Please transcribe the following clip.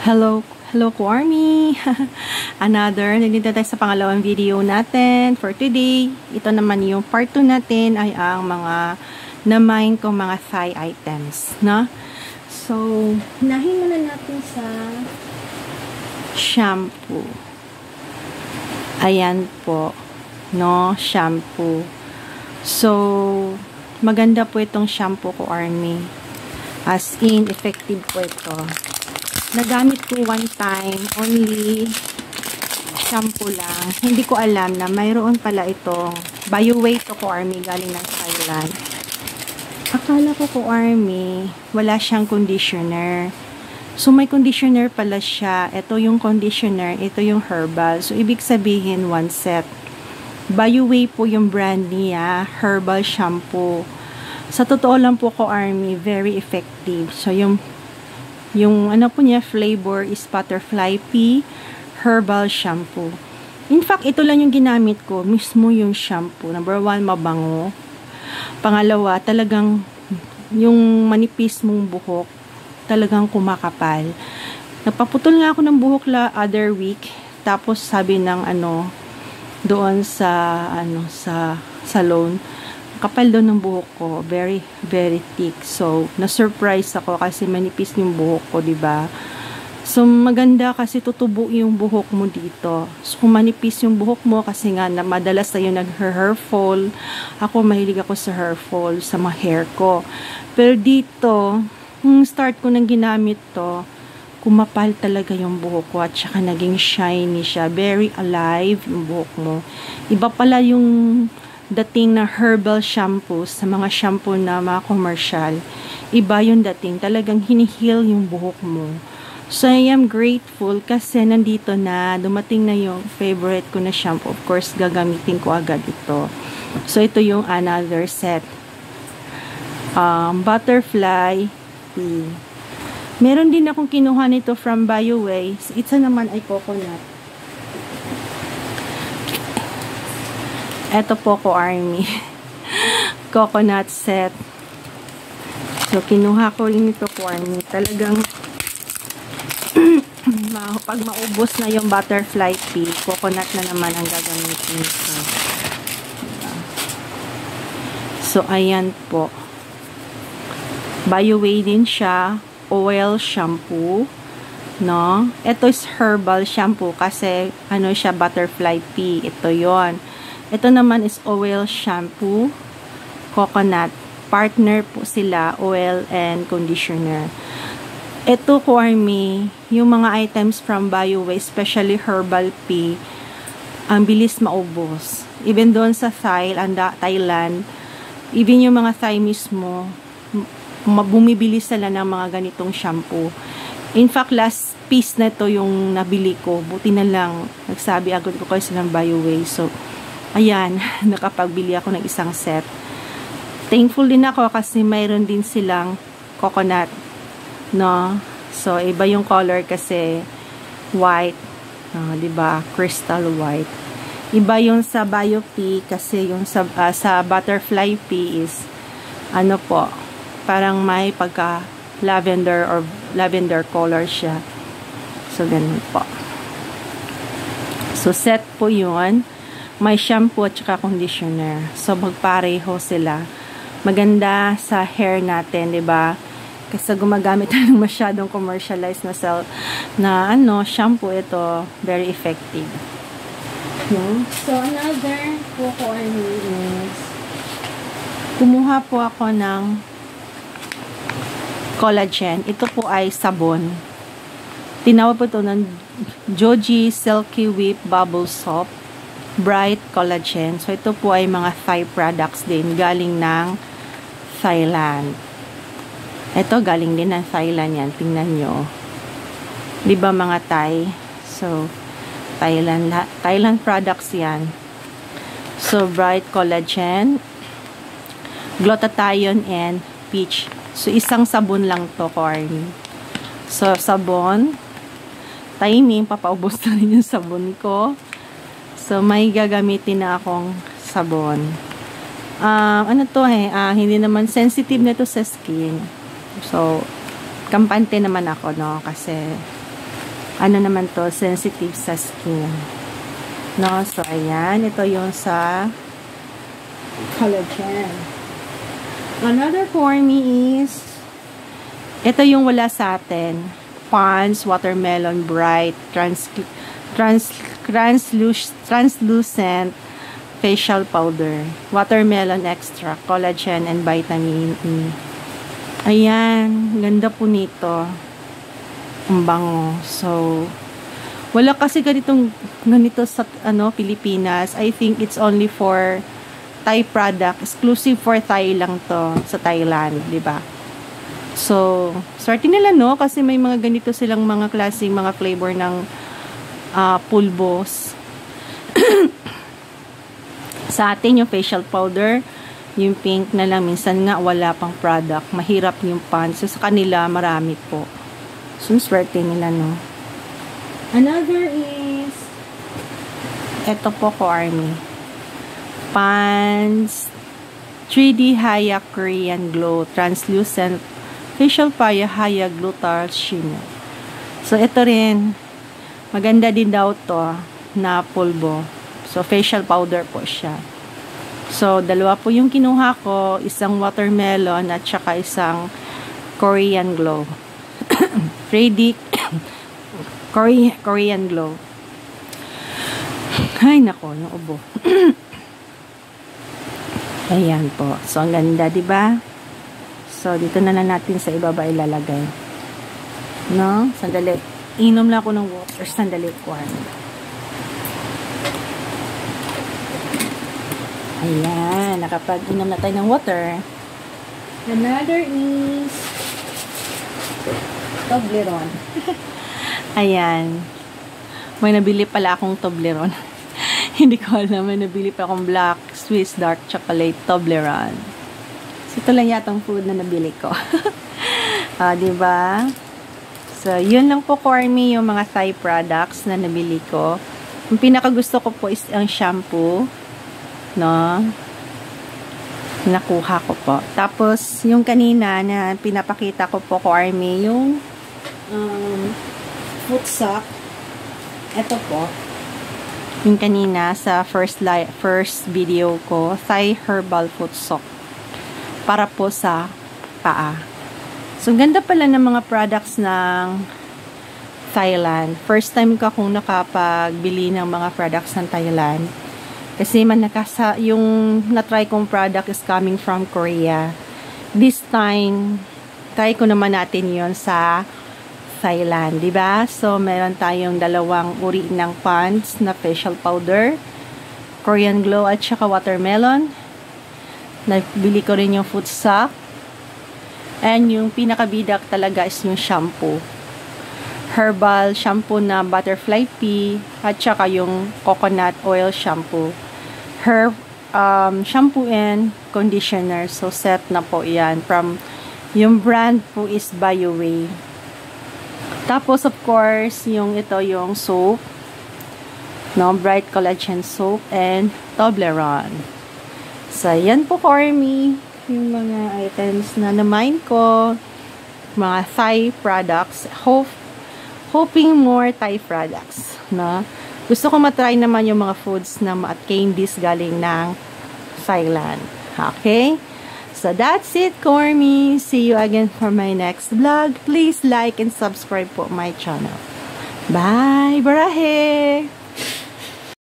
Hello ko Army. Nandito tayo sa pangalawang video natin for today. Ito naman yung part 2 natin ay ang mga na-mine kong mga thigh items, no? So, hinahin muna natin sa shampoo. Ayan po, no? Shampoo. So, maganda po itong shampoo ko Army. As in, effective po ito. Nagamit ko one time, only shampoo lang. Hindi ko alam na mayroon pala itong BioWay to ko Army galing ng Thailand. Akala ko Army, wala siyang conditioner. So may conditioner pala siya. Ito yung conditioner, ito yung herbal. So ibig sabihin one set. BioWay po yung brand niya, herbal shampoo. Sa totoo lang po ko Army, very effective. So yung ano po niya, flavor is butterfly pea herbal shampoo. In fact, ito lang yung ginamit ko. Mismo yung shampoo. Number 1, mabango. Pangalawa, talagang yung manipis mong buhok, talagang kumakapal. Nagpaputol nga ako ng buhok other week. Tapos sabi ng doon sa sa salon, kapal doon ng buhok ko, very very thick. So na-surprise ako kasi manipis yung buhok ko, 'di ba? So maganda kasi tutubo yung buhok mo dito. So kung manipis yung buhok mo kasi nga na madalas tayo nag-hair fall. Ako mahilig ako sa hair fall sa mga hair ko. Pero dito, start ko nang ginamit to, kumapal talaga yung buhok ko at saka naging shiny siya. Very alive yung buhok mo. Iba pala yung dating na herbal shampoo sa mga shampoo na mga commercial. Iba yung dating. Talagang hinihil yung buhok mo. So, I am grateful kasi nandito na, dumating na yung favorite ko na shampoo. Of course, gagamitin ko agad ito. So, ito yung another set. Butterfly pea. Meron din akong kinuha nito from BioWay. Isa naman ay coconut. Ito po ko Army. Coconut set. So, kinuha ko rin ito ko Army. Talagang pag maubos na yung butterfly pea, coconut na naman ang gagamitin ko. So, ayan po. BioWay din siya. Oil shampoo. No? Ito is herbal shampoo kasi siya butterfly pea. Ito yon. Ito naman is oil shampoo, coconut. Partner po sila, oil and conditioner. Ito ko Army, yung mga items from BioWay, especially herbal pea, ang bilis maubos. Even doon sa Thailand, even yung mga Thai mismo, bumibili sila ng mga ganitong shampoo. In fact, last piece na ito yung nabili ko. Buti na lang, nagsabi agad ko kayo silang BioWay. So, ayan, nakapagbili ako ng isang set. Thankful din ako kasi mayroon din silang coconut, no? So, iba yung color kasi white, 'di ba? Crystal white. Iba yung sa BioPea kasi yung sa butterfly pea is po, parang may pagka lavender or lavender color siya. So, ganun po. So, set po yun. May shampoo at saka conditioner. So, magpareho sila. Maganda sa hair natin, 'di ba? Kasi gumagamit tayo ng masyadong commercialized na shampoo, ito very effective. No? So, another po ko is kumuha po ako ng collagen. Ito po ay sabon. Tinawag po ito ng Joji Silky Whip Bubble Soap Bright Collagen. So, ito po ay mga Thai products din. Galing ng Thailand. Ito, galing din ng Thailand yan. Tingnan nyo. Diba mga Thai? So, Thailand products yan. So, Bright Collagen, Glutathione, and Peach. So, isang sabon lang to, Corny. So, sabon. Timing, papaubos na rin yung sabon ko. So, may gagamitin na akong sabon. Hindi naman sensitive na to sa skin. So, kampante naman ako, no? Kasi ano naman to, sensitive sa skin. No? So, ayan. Ito yung sa collagen. Another for me is, ito yung wala sa atin. Pond's Watermelon Bright Translucent Facial Powder. Watermelon extract, collagen, and vitamin E. Ayan. Ganda po nito. Ang bango. So, wala kasi ganito sa Pilipinas. I think it's only for Thai product. Exclusive for Thai lang to sa Thailand, di ba? So, swerte nila, no? Kasi may mga ganito silang mga klaseng mga flavor ng pulbos. Sa atin, yung facial powder, yung pink na lang, minsan nga wala pang product. Mahirap yung pants. So, sa kanila, marami po. So, swerte nila, no? Another is, eto po ko, Army. Pants 3D Haya Korean Glow Translucent Facial Paya Haya Glutar Shimmer. So, ito rin. Maganda din daw to na pulbo. So, facial powder po siya. So, dalawa po yung kinuha ko. Isang watermelon at saka isang Korean Glow. 3D Korean Glow. Ay, nako, yung ubo. Ayan po. So, ang ganda, diba? So, dito na lang natin sa ibaba ilalagay. No? Sandali. Inom lang ako ng water. Sandali ko. Ayan. Nakapag-inom na tayo ng water. Another is Toblerone. Ayan. May nabili pala akong Toblerone. Hindi ko alam. May nabili pa akong Black Swiss Dark Chocolate Toblerone. So, ito lang yatang food na nabili ko. Diba? So, yun lang po, Cormy, yung mga Thai products na nabili ko. Yung pinakagusto ko po is ang shampoo. No? Nakuha ko po. Tapos, yung kanina na pinapakita ko po, Cormy, yung foot sock. Ito po. Yung kanina sa first video ko, Thai Herbal Foot Sock. Para po sa paa. So, ganda pala ng mga products ng Thailand. First time ko akong nakapagbili ng mga products ng Thailand. Kasi yung na-try kong product is coming from Korea. This time, try ko naman natin yon sa Thailand, di ba? So, meron tayong dalawang uri ng pants na facial powder, Korean Glow at saka watermelon. Nabili ko rin yung foot sock. And yung pinakabidak talaga is yung shampoo. Herbal shampoo na butterfly pea at saka yung coconut oil shampoo. Shampoo and conditioner. So, set na po yan. Yung brand po is BioWay. Tapos, of course, yung soap. No, Bright Collagen Soap and Toblerone. So, yan po, Cormy. Yung mga items na na-mine ko. Mga Thai products. Hoping more Thai products. No? Gusto ko matry naman yung mga foods at candies galing ng Thailand. Okay? So, that's it, Cormy. See you again for my next vlog. Please like and subscribe po my channel. Bye! Barahe!